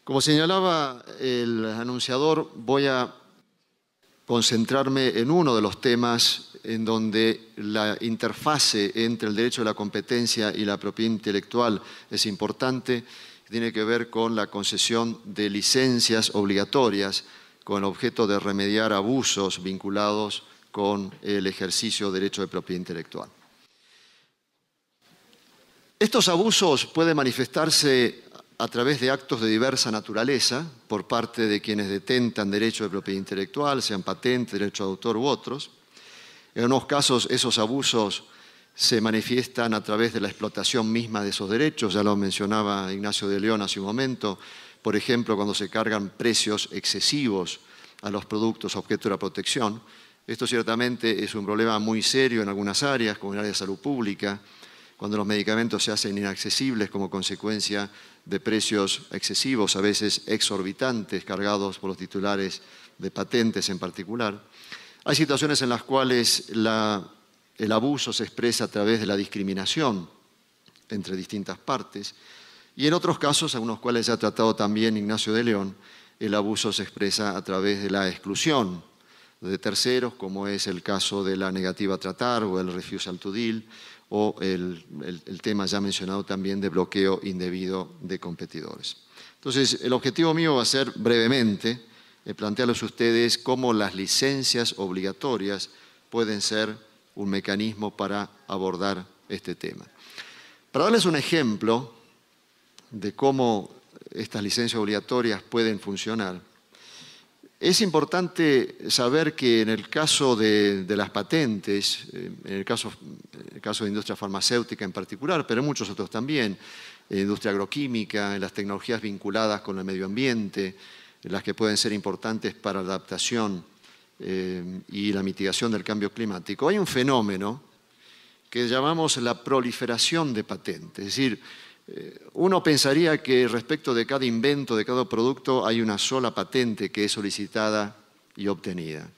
Como señalaba el anunciador, voy a concentrarme en uno de los temas en donde la interfase entre el derecho de la competencia y la propiedad intelectual es importante. Tiene que ver con la concesión de licencias obligatorias con el objeto de remediar abusos vinculados con el ejercicio del derecho de propiedad intelectual. Estos abusos pueden manifestarse a través de actos de diversa naturaleza por parte de quienes detentan derecho de propiedad intelectual, sean patentes, derecho de autor u otros. En unos casos esos abusos se manifiestan a través de la explotación misma de esos derechos, ya lo mencionaba Ignacio de León hace un momento, por ejemplo, cuando se cargan precios excesivos a los productos objeto de la protección. Esto ciertamente es un problema muy serio en algunas áreas, como en el área de salud pública, cuando los medicamentos se hacen inaccesibles como consecuencia de precios excesivos, a veces exorbitantes, cargados por los titulares de patentes en particular. Hay situaciones en las cuales el abuso se expresa a través de la discriminación entre distintas partes, y en otros casos, algunos cuales ya ha tratado también Ignacio de León, el abuso se expresa a través de la exclusión de terceros, como es el caso de la negativa a tratar o el refusal to deal, o el tema ya mencionado también de bloqueo indebido de competidores. Entonces, el objetivo mío va a ser brevemente plantearles a ustedes cómo las licencias obligatorias pueden ser un mecanismo para abordar este tema. Para darles un ejemplo de cómo estas licencias obligatorias pueden funcionar, es importante saber que en el caso de las patentes, en el caso de industria farmacéutica en particular, pero en muchos otros también, en industria agroquímica, en las tecnologías vinculadas con el medio ambiente, las que pueden ser importantes para la adaptación y la mitigación del cambio climático, hay un fenómeno que llamamos la proliferación de patentes. Es decir, uno pensaría que respecto de cada invento, de cada producto, hay una sola patente que es solicitada y obtenida.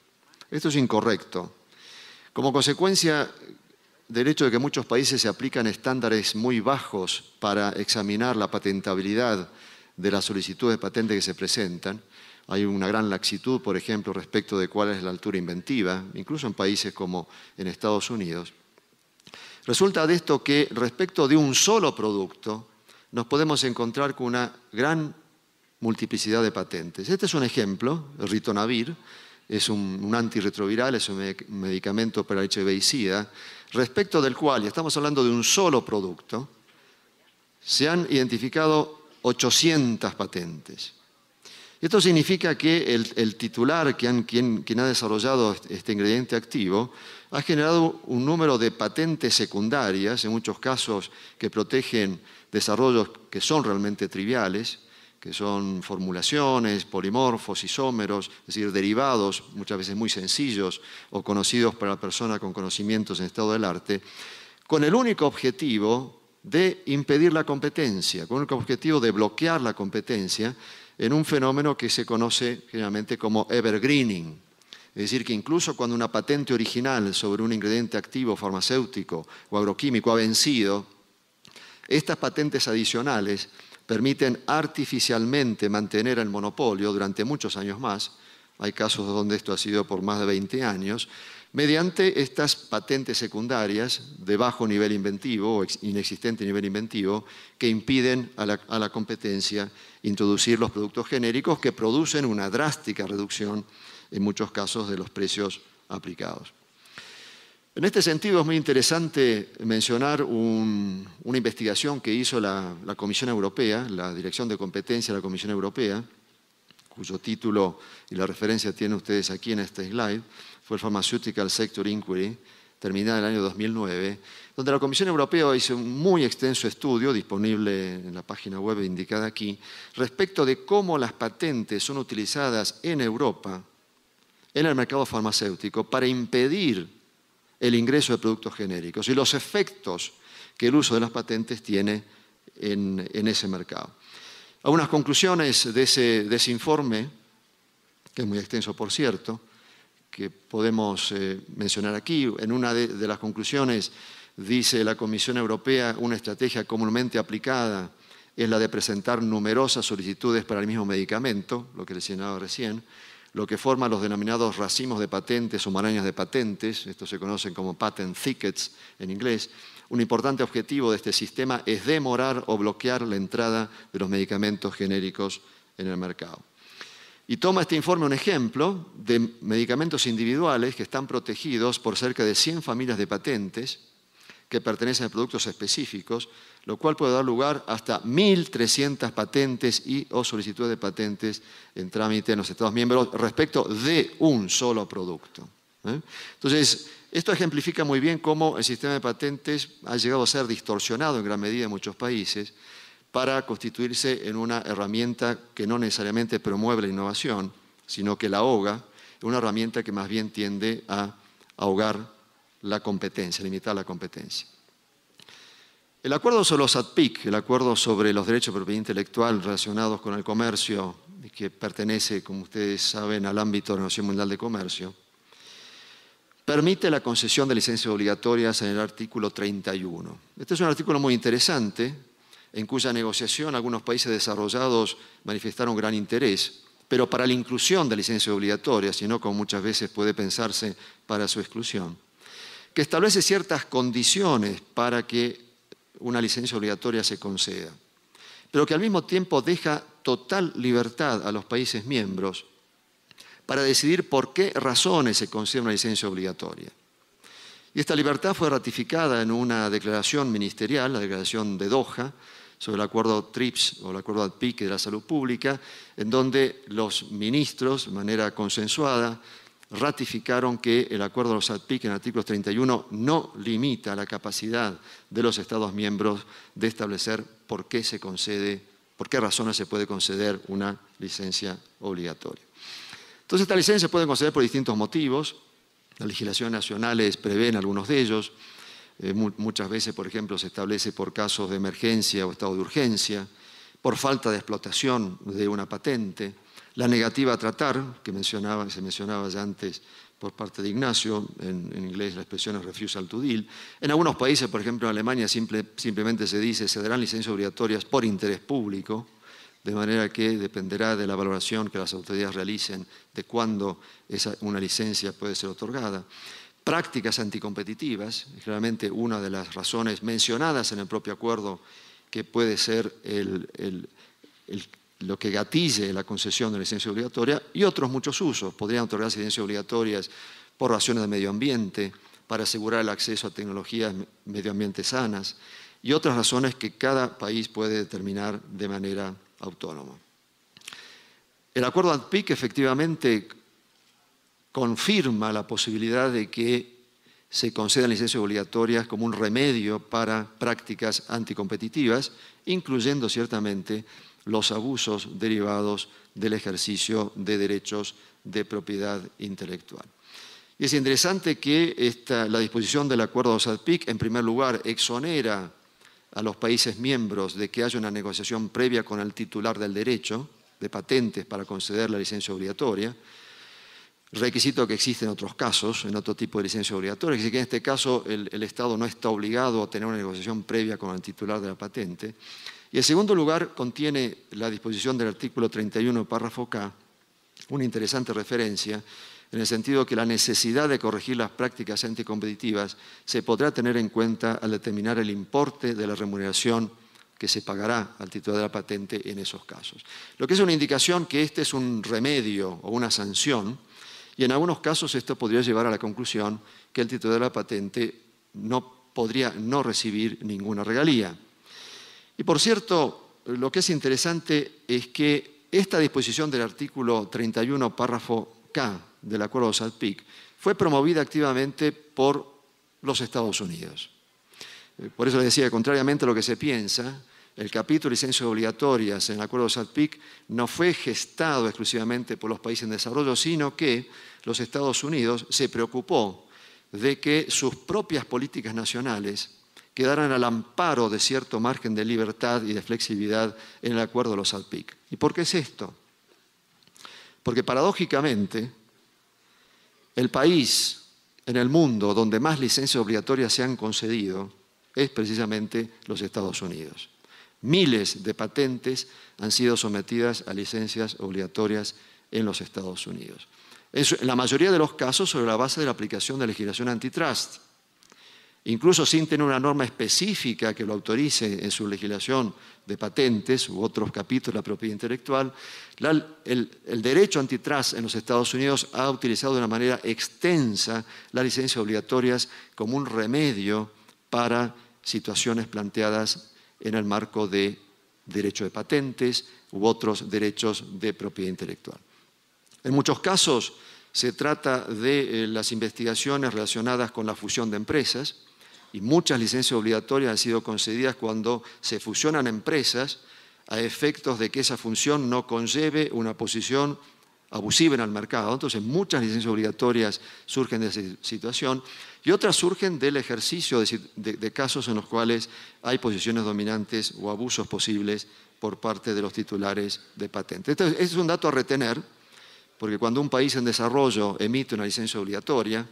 Esto es incorrecto. Como consecuencia del hecho de que en muchos países se aplican estándares muy bajos para examinar la patentabilidad de las solicitudes de patente que se presentan, hay una gran laxitud, por ejemplo, respecto de cuál es la altura inventiva, incluso en países como en Estados Unidos. Resulta de esto que respecto de un solo producto nos podemos encontrar con una gran multiplicidad de patentes. Este es un ejemplo, el ritonavir, es un antirretroviral, es un medicamento para HIV y SIDA, respecto del cual, y estamos hablando de un solo producto, se han identificado 800 patentes. Esto significa que el titular, quien ha desarrollado este ingrediente activo, ha generado un número de patentes secundarias, en muchos casos que protegen desarrollos que son realmente triviales, que son formulaciones, polimorfos, isómeros, es decir, derivados muchas veces muy sencillos o conocidos para la persona con conocimientos en estado del arte, con el único objetivo de impedir la competencia, con el único objetivo de bloquear la competencia en un fenómeno que se conoce generalmente como evergreening. Es decir, que incluso cuando una patente original sobre un ingrediente activo farmacéutico o agroquímico ha vencido, estas patentes adicionales permiten artificialmente mantener el monopolio durante muchos años más, hay casos donde esto ha sido por más de 20 años, mediante estas patentes secundarias de bajo nivel inventivo o inexistente nivel inventivo que impiden a la competencia introducir los productos genéricos que producen una drástica reducción en muchos casos de los precios aplicados. En este sentido es muy interesante mencionar una investigación que hizo la Comisión Europea, la Dirección de Competencia de la Comisión Europea, cuyo título y la referencia tienen ustedes aquí en este slide, fue el Pharmaceutical Sector Inquiry, terminada en el año 2009, donde la Comisión Europea hizo un muy extenso estudio, disponible en la página web indicada aquí, respecto de cómo las patentes son utilizadas en Europa, en el mercado farmacéutico, para impedir el ingreso de productos genéricos y los efectos que el uso de las patentes tiene en ese mercado. Algunas conclusiones de ese informe, que es muy extenso por cierto, que podemos mencionar aquí. En una de las conclusiones dice la Comisión Europea: una estrategia comúnmente aplicada es la de presentar numerosas solicitudes para el mismo medicamento, lo que les señalaba recién, lo que forma los denominados racimos de patentes o marañas de patentes, estos se conocen como patent thickets en inglés. Un importante objetivo de este sistema es demorar o bloquear la entrada de los medicamentos genéricos en el mercado. Y toma este informe un ejemplo de medicamentos individuales que están protegidos por cerca de 100 familias de patentes que pertenecen a productos específicos, lo cual puede dar lugar hasta 1.300 patentes y o solicitudes de patentes en trámite en los Estados miembros respecto de un solo producto. Entonces, esto ejemplifica muy bien cómo el sistema de patentes ha llegado a ser distorsionado en gran medida en muchos países para constituirse en una herramienta que no necesariamente promueve la innovación, sino que la ahoga, una herramienta que más bien tiende a ahogar la competencia, limitar la competencia. El acuerdo sobre los ATPIC, el acuerdo sobre los derechos de propiedad intelectual relacionados con el comercio, que pertenece, como ustedes saben, al ámbito de la Organización Mundial de Comercio, permite la concesión de licencias obligatorias en el artículo 31. Este es un artículo muy interesante, en cuya negociación algunos países desarrollados manifestaron gran interés, pero para la inclusión de licencias obligatorias, y no como muchas veces puede pensarse para su exclusión, que establece ciertas condiciones para que una licencia obligatoria se conceda, pero que al mismo tiempo deja total libertad a los países miembros para decidir por qué razones se concede una licencia obligatoria. Y esta libertad fue ratificada en una declaración ministerial, la declaración de Doha, sobre el acuerdo TRIPS o el acuerdo ATPIC de la salud pública, en donde los ministros, de manera consensuada, ratificaron que el acuerdo de los ATPIC en el artículo 31 no limita la capacidad de los Estados miembros de establecer por qué se concede, por qué razones se puede conceder una licencia obligatoria. Entonces, estas licencias se pueden conceder por distintos motivos. Las legislaciones nacionales prevén algunos de ellos. Muchas veces, por ejemplo, se establece por casos de emergencia o estado de urgencia, por falta de explotación de una patente, la negativa a tratar, que se mencionaba ya antes por parte de Ignacio, en inglés la expresión es refusal to deal. En algunos países, por ejemplo en Alemania, simplemente se dice se darán licencias obligatorias por interés público, de manera que dependerá de la valoración que las autoridades realicen de cuándo una licencia puede ser otorgada. Prácticas anticompetitivas, generalmente una de las razones mencionadas en el propio acuerdo que puede ser lo que gatille la concesión de la licencia obligatoria, y otros muchos usos. Podrían otorgarse licencias obligatorias por razones de medio ambiente, para asegurar el acceso a tecnologías medio ambiente sanas, y otras razones que cada país puede determinar de manera autónoma. El acuerdo ATPIC efectivamente confirma la posibilidad de que se concedan licencias obligatorias como un remedio para prácticas anticompetitivas, incluyendo ciertamente los abusos derivados del ejercicio de derechos de propiedad intelectual. Y es interesante que la disposición del acuerdo de los ATPIC, en primer lugar, exonera a los países miembros de que haya una negociación previa con el titular del derecho de patentes para conceder la licencia obligatoria, requisito que existe en otros casos, en otro tipo de licencia obligatoria, así que en este caso el Estado no está obligado a tener una negociación previa con el titular de la patente. Y en segundo lugar, contiene la disposición del artículo 31, párrafo K, una interesante referencia, en el sentido que la necesidad de corregir las prácticas anticompetitivas se podrá tener en cuenta al determinar el importe de la remuneración que se pagará al titular de la patente en esos casos. Lo que es una indicación que este es un remedio o una sanción, y en algunos casos esto podría llevar a la conclusión que el titular de la patente podría no recibir ninguna regalía. Y por cierto, lo que es interesante es que esta disposición del artículo 31, párrafo K del acuerdo de los ATPIC fue promovida activamente por los Estados Unidos. Por eso les decía que, contrariamente a lo que se piensa, el capítulo de licencias obligatorias en el acuerdo de los ATPIC no fue gestado exclusivamente por los países en desarrollo, sino que los Estados Unidos se preocupó de que sus propias políticas nacionales quedaran al amparo de cierto margen de libertad y de flexibilidad en el acuerdo de los ATPIC. ¿Y por qué es esto? Porque paradójicamente, el país en el mundo donde más licencias obligatorias se han concedido es precisamente los Estados Unidos. Miles de patentes han sido sometidas a licencias obligatorias en los Estados Unidos. En la mayoría de los casos sobre la base de la aplicación de legislación antitrust. Incluso sin tener una norma específica que lo autorice en su legislación de patentes u otros capítulos de la propiedad intelectual, el derecho antitrust en los Estados Unidos ha utilizado de una manera extensa las licencias obligatorias como un remedio para situaciones planteadas en el marco de derecho de patentes u otros derechos de propiedad intelectual. En muchos casos se trata de las investigaciones relacionadas con la fusión de empresas y muchas licencias obligatorias han sido concedidas cuando se fusionan empresas a efectos de que esa función no conlleve una posición abusiva en el mercado. Entonces, muchas licencias obligatorias surgen de esa situación y otras surgen del ejercicio de casos en los cuales hay posiciones dominantes o abusos posibles por parte de los titulares de patentes. Este es un dato a retener, porque cuando un país en desarrollo emite una licencia obligatoria,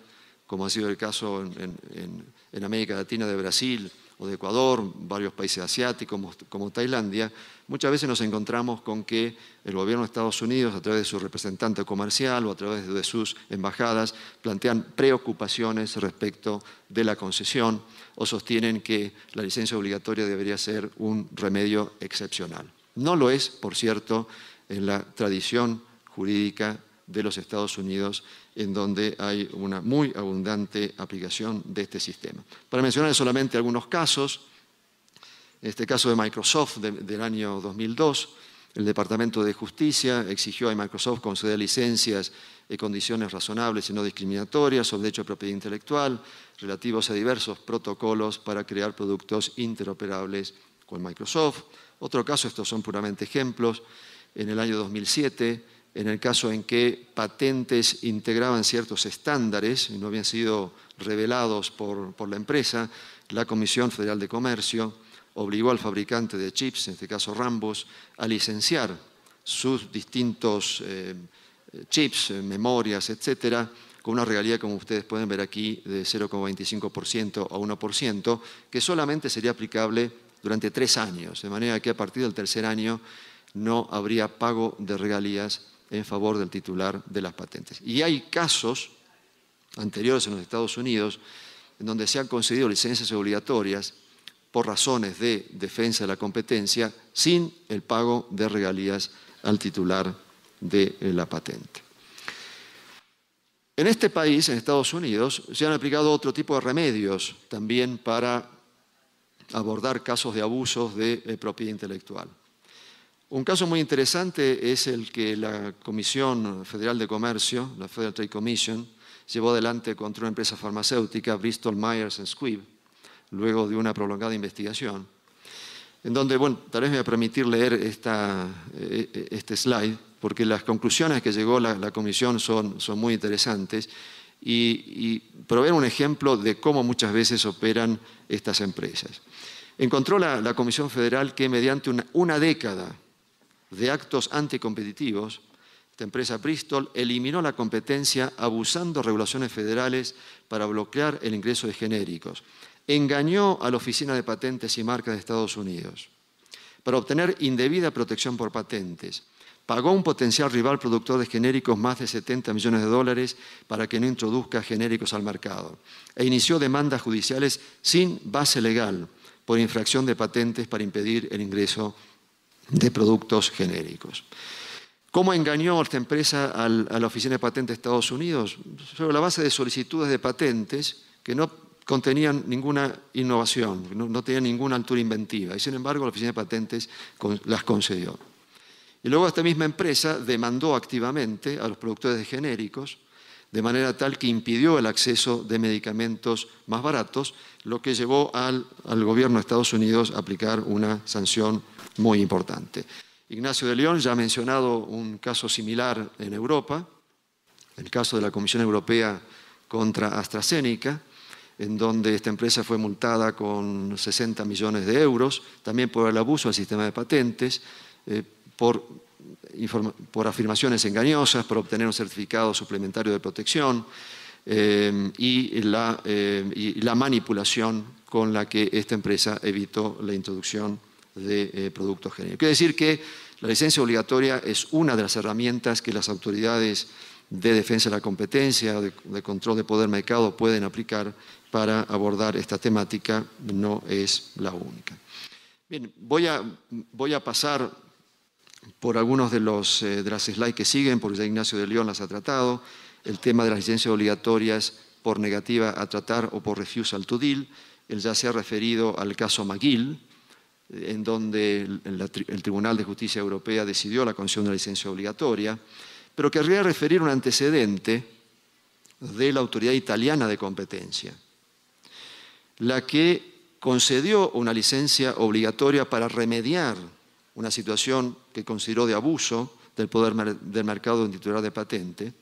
como ha sido el caso en América Latina de Brasil o de Ecuador, varios países asiáticos como Tailandia, muchas veces nos encontramos con que el gobierno de Estados Unidos, a través de su representante comercial o a través de sus embajadas, plantean preocupaciones respecto de la concesión o sostienen que la licencia obligatoria debería ser un remedio excepcional. No lo es, por cierto, en la tradición jurídica de los Estados Unidos, en donde hay una muy abundante aplicación de este sistema. Para mencionar solamente algunos casos, en este caso de Microsoft del año 2002, el Departamento de Justicia exigió a Microsoft conceder licencias en condiciones razonables y no discriminatorias sobre derecho de propiedad intelectual relativos a diversos protocolos para crear productos interoperables con Microsoft. Otro caso, estos son puramente ejemplos, en el año 2007, en el caso en que patentes integraban ciertos estándares y no habían sido revelados por la empresa, la Comisión Federal de Comercio obligó al fabricante de chips, en este caso Rambus, a licenciar sus distintos chips, memorias, etcétera, con una regalía, como ustedes pueden ver aquí, de 0,25% a 1%, que solamente sería aplicable durante 3 años, de manera que a partir del tercer año no habría pago de regalías en favor del titular de las patentes. Y hay casos anteriores en los Estados Unidos en donde se han concedido licencias obligatorias por razones de defensa de la competencia sin el pago de regalías al titular de la patente. En este país, en Estados Unidos, se han aplicado otro tipo de remedios también para abordar casos de abusos de propiedad intelectual. Un caso muy interesante es el que la Comisión Federal de Comercio, la Federal Trade Commission, llevó adelante contra una empresa farmacéutica, Bristol Myers Squibb, luego de una prolongada investigación, en donde, bueno, tal vez me voy a permitir leer este slide, porque las conclusiones que llegó la Comisión son muy interesantes y proveen un ejemplo de cómo muchas veces operan estas empresas. Encontró la Comisión Federal que mediante una década de actos anticompetitivos, esta empresa Bristol eliminó la competencia abusando de regulaciones federales para bloquear el ingreso de genéricos. Engañó a la Oficina de Patentes y Marcas de Estados Unidos para obtener indebida protección por patentes. Pagó a un potencial rival productor de genéricos más de 70 millones de dólares para que no introduzca genéricos al mercado. E inició demandas judiciales sin base legal por infracción de patentes para impedir el ingreso de productos genéricos. ¿Cómo engañó esta empresa a la Oficina de Patentes de Estados Unidos? Sobre la base de solicitudes de patentes que no contenían ninguna innovación, no tenían ninguna altura inventiva, y sin embargo la Oficina de Patentes las concedió. Y luego esta misma empresa demandó activamente a los productores de genéricos, de manera tal que impidió el acceso de medicamentos más baratos, lo que llevó al gobierno de Estados Unidos a aplicar una sanción muy importante. Ignacio de León ya ha mencionado un caso similar en Europa, el caso de la Comisión Europea contra AstraZeneca, en donde esta empresa fue multada con 60 millones de euros, también por el abuso del sistema de patentes, por afirmaciones engañosas, por obtener un certificado suplementario de protección y la manipulación con la que esta empresa evitó la introducción de productos genéricos. Quiere decir que la licencia obligatoria es una de las herramientas que las autoridades de defensa de la competencia, de control de poder mercado pueden aplicar para abordar esta temática, no es la única. Bien, voy a pasar por algunos de las slides que siguen, porque ya Ignacio de León las ha tratado, el tema de las licencias obligatorias por negativa a tratar o por refusal to deal. Él ya se ha referido al caso McGill, en donde el Tribunal de Justicia Europea decidió la concesión de la licencia obligatoria, pero querría referir un antecedente de la autoridad italiana de competencia, la que concedió una licencia obligatoria para remediar una situación que consideró de abuso del poder del mercado en titular de patente.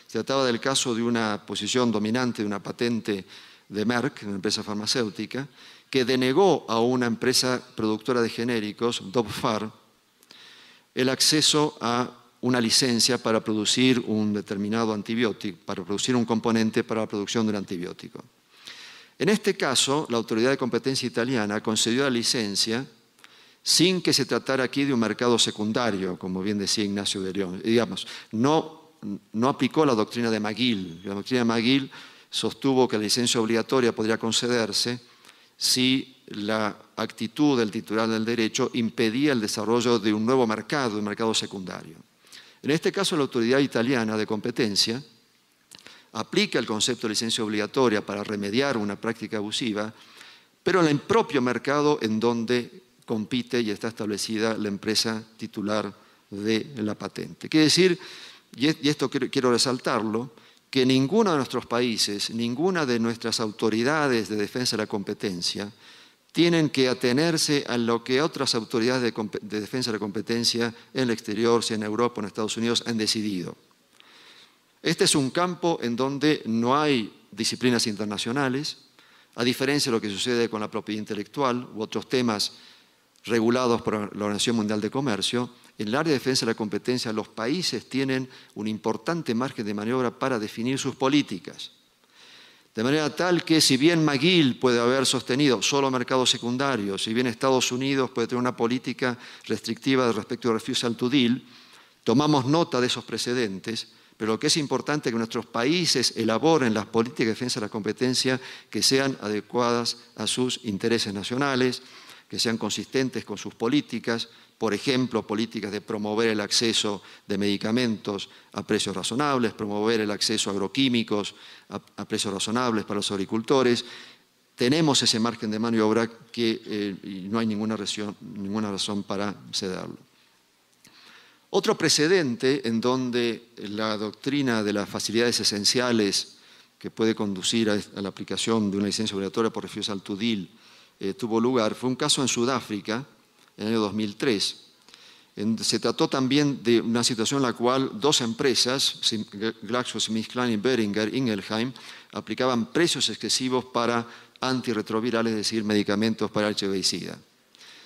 Se trataba del caso de una posición dominante de una patente de Merck, una empresa farmacéutica, que denegó a una empresa productora de genéricos, Dopfar, el acceso a una licencia para producir un determinado antibiótico, para producir un componente para la producción de un antibiótico. En este caso, la autoridad de competencia italiana concedió la licencia sin que se tratara aquí de un mercado secundario, como bien decía Ignacio de León. Digamos, no aplicó la doctrina de McGill. La doctrina de McGill sostuvo que la licencia obligatoria podría concederse si la actitud del titular del derecho impedía el desarrollo de un nuevo mercado, un mercado secundario. En este caso, la autoridad italiana de competencia aplica el concepto de licencia obligatoria para remediar una práctica abusiva, pero en el propio mercado en donde compite y está establecida la empresa titular de la patente. Quiere decir, y esto quiero resaltarlo, que ninguno de nuestros países, ninguna de nuestras autoridades de defensa de la competencia tienen que atenerse a lo que otras autoridades de defensa de la competencia en el exterior, sea en Europa o en Estados Unidos, han decidido. Este es un campo en donde no hay disciplinas internacionales, a diferencia de lo que sucede con la propiedad intelectual u otros temas regulados por la Organización Mundial de Comercio. En el área de defensa de la competencia, los países tienen un importante margen de maniobra para definir sus políticas. De manera tal que si bien McGill puede haber sostenido solo mercados secundarios, si bien Estados Unidos puede tener una política restrictiva respecto a refusal to deal, tomamos nota de esos precedentes, pero lo que es importante es que nuestros países elaboren las políticas de defensa de la competencia que sean adecuadas a sus intereses nacionales, que sean consistentes con sus políticas, por ejemplo, políticas de promover el acceso de medicamentos a precios razonables, promover el acceso a agroquímicos a precios razonables para los agricultores. Tenemos ese margen de maniobra que no hay ninguna razón para cederlo. Otro precedente en donde la doctrina de las facilidades esenciales que puede conducir a la aplicación de una licencia obligatoria por refusal to deal tuvo lugar fue un caso en Sudáfrica, en el año 2003. Se trató también de una situación en la cual dos empresas, GlaxoSmithKline y Boehringer Ingelheim, aplicaban precios excesivos para antirretrovirales, es decir, medicamentos para HIV y SIDA.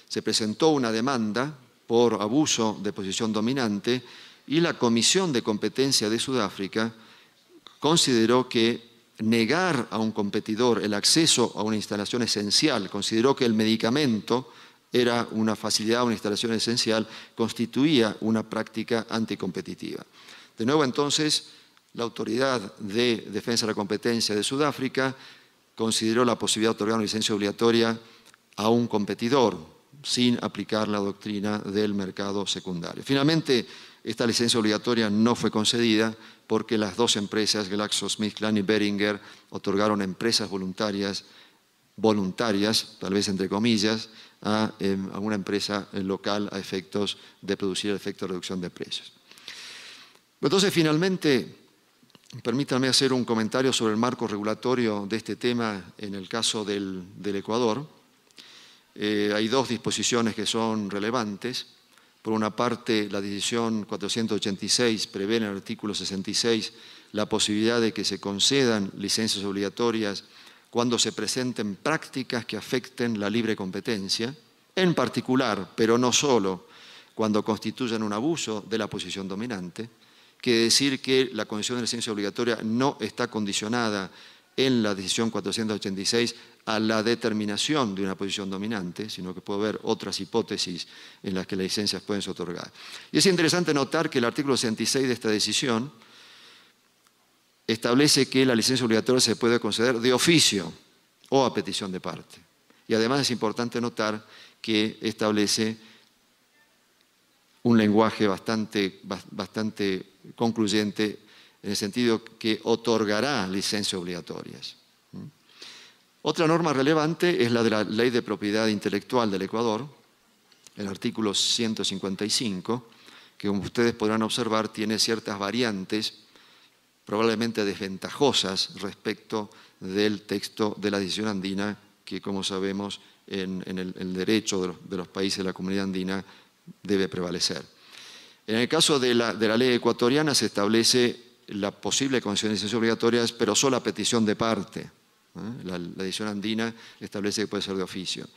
Se presentó una demanda por abuso de posición dominante y la Comisión de Competencia de Sudáfrica consideró que negar a un competidor el acceso a una instalación esencial, consideró que el medicamento era una facilidad, una instalación esencial, constituía una práctica anticompetitiva. De nuevo, entonces, la Autoridad de Defensa de la Competencia de Sudáfrica consideró la posibilidad de otorgar una licencia obligatoria a un competidor, sin aplicar la doctrina del mercado secundario. Finalmente, esta licencia obligatoria no fue concedida porque las dos empresas, GlaxoSmithKline y Boehringer, otorgaron empresas voluntarias, tal vez entre comillas, a una empresa local a efectos de producir el efecto de reducción de precios. Entonces, finalmente, permítanme hacer un comentario sobre el marco regulatorio de este tema en el caso del Ecuador. Hay dos disposiciones que son relevantes. Por una parte, la decisión 486 prevé en el artículo 66 la posibilidad de que se concedan licencias obligatorias cuando se presenten prácticas que afecten la libre competencia, en particular, pero no solo, cuando constituyan un abuso de la posición dominante. Quiere decir que la concesión de licencia obligatoria no está condicionada en la decisión 486 a la determinación de una posición dominante, sino que puede haber otras hipótesis en las que las licencias pueden ser otorgadas. Y es interesante notar que el artículo 66 de esta decisión establece que la licencia obligatoria se puede conceder de oficio o a petición de parte. Y además es importante notar que establece un lenguaje bastante concluyente en el sentido que otorgará licencias obligatorias. Otra norma relevante es la de la Ley de Propiedad Intelectual del Ecuador, el artículo 155, que como ustedes podrán observar tiene ciertas variantes probablemente desventajosas respecto del texto de la decisión andina, que como sabemos en el derecho de los países de la comunidad andina debe prevalecer. En el caso de la ley ecuatoriana se establece la posible concesión de licencias obligatorias, pero solo a petición de parte. La decisión andina establece que puede ser de oficio.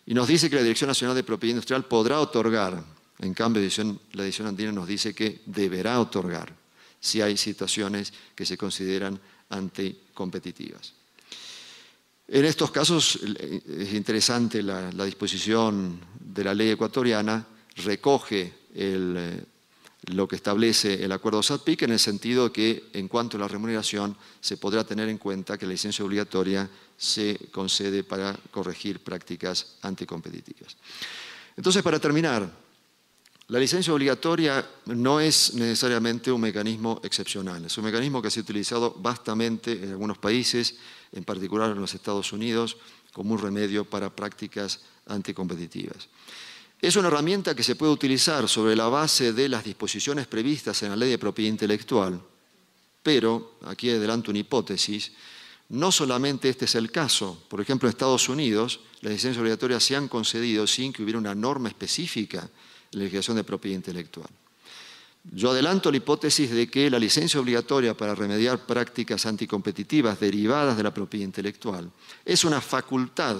Y nos dice que la Dirección Nacional de Propiedad Industrial podrá otorgar, en cambio la decisión andina nos dice que deberá otorgar, si hay situaciones que se consideran anticompetitivas. En estos casos es interesante la disposición de la ley ecuatoriana, recoge lo que establece el acuerdo SADPIC en el sentido que en cuanto a la remuneración se podrá tener en cuenta que la licencia obligatoria se concede para corregir prácticas anticompetitivas. Entonces, para terminar, la licencia obligatoria no es necesariamente un mecanismo excepcional, es un mecanismo que se ha utilizado vastamente en algunos países, en particular en los Estados Unidos, como un remedio para prácticas anticompetitivas. Es una herramienta que se puede utilizar sobre la base de las disposiciones previstas en la Ley de Propiedad Intelectual, pero, aquí adelanto una hipótesis, no solamente este es el caso. Por ejemplo, en Estados Unidos, las licencias obligatorias se han concedido sin que hubiera una norma específica en la legislación de propiedad intelectual. Yo adelanto la hipótesis de que la licencia obligatoria para remediar prácticas anticompetitivas derivadas de la propiedad intelectual es una facultad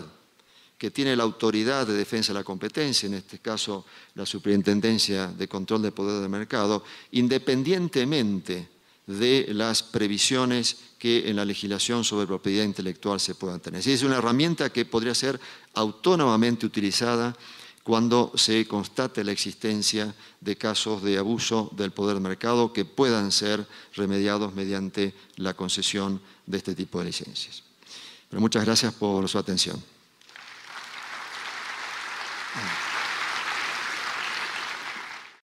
que tiene la Autoridad de Defensa de la Competencia, en este caso la Superintendencia de Control del Poder del Mercado, independientemente de las previsiones que en la legislación sobre propiedad intelectual se puedan tener. Es decir, es una herramienta que podría ser autónomamente utilizada cuando se constate la existencia de casos de abuso del poder del mercado que puedan ser remediados mediante la concesión de este tipo de licencias. Pero muchas gracias por su atención.